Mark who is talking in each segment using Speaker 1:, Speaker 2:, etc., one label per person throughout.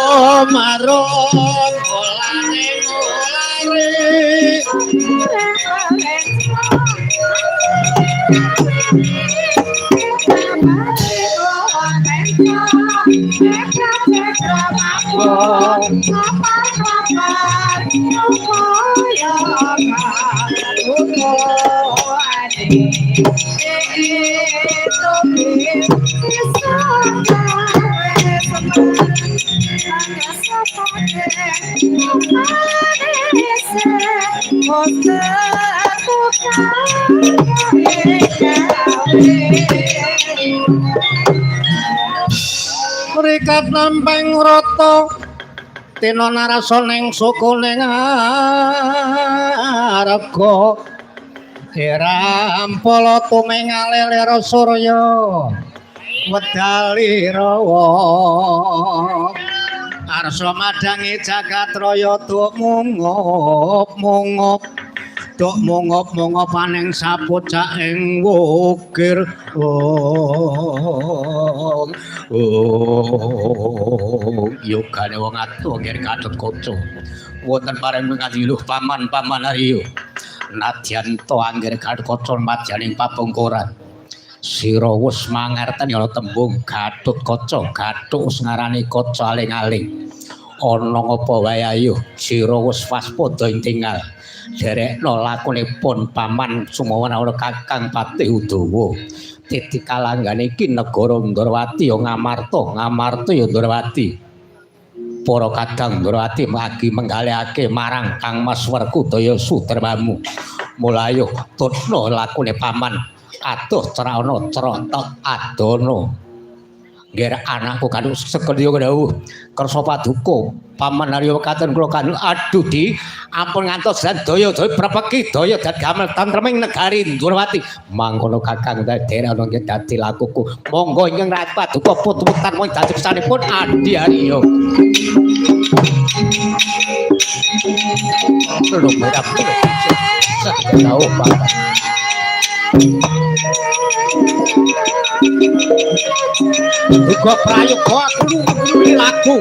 Speaker 1: Oh marung olane olare Mrikat nampeng rata tena narasaning sukuning arga Hirampala tumingal lir surya wedali rawa arsa madangi jagat raya duk mungup-mungup duk mungup-mungup aning sapucak ing wukir yogane wong atuh ngger Gatut Kaca wonten paring ngadiluh paman-paman Arya nadyan to angger Gatut Kaca madyaning papungkuran sira wis mangerteni ana tembung Gatut Kaca Gatut ngarani kaca aling-aling ana apa wae ayo sira wis waspada tinggal derekno lakonipun paman sumawan ana Kakang Patih Udawa titi kalanggane iki negara Ndrawati ya Ngamarta ya Ndrawati para kadang Ndrawati magi menggalihake marang Kang Mas Werkudaya Sudarmamu mulayo tutna lakune paman adoh crana crata adana ngger anakku kan sekedya dawuh kersa paduka paman Arya katon kula kan aduh di ampun ngantos daya prepeki daya damel tantreming negari Ndrawati mangkono Kakang daderek ana nggih dadi lakuku monggo ingkang rat paduka pututan wong dadi pesanipun Adi Arya lho berap jauh banget Uga prayoga aku lagu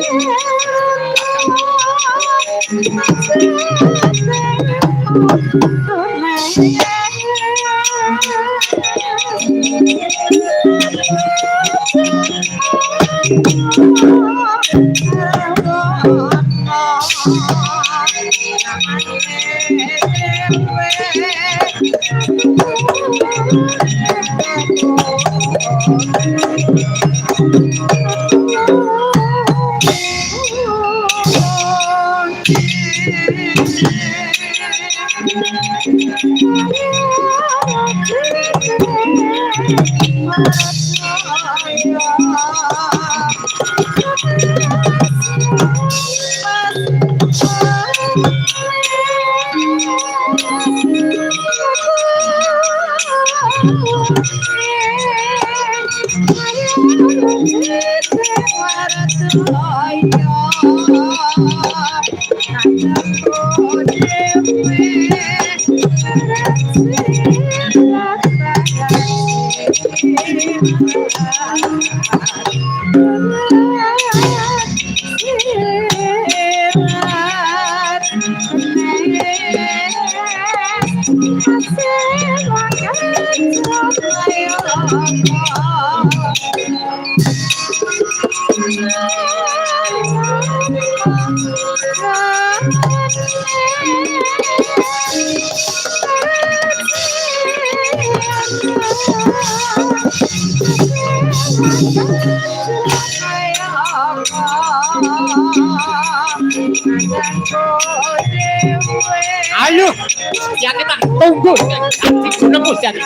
Speaker 1: Ayo, Setyaki tak tunggu. Nanti gunemu Setyaki.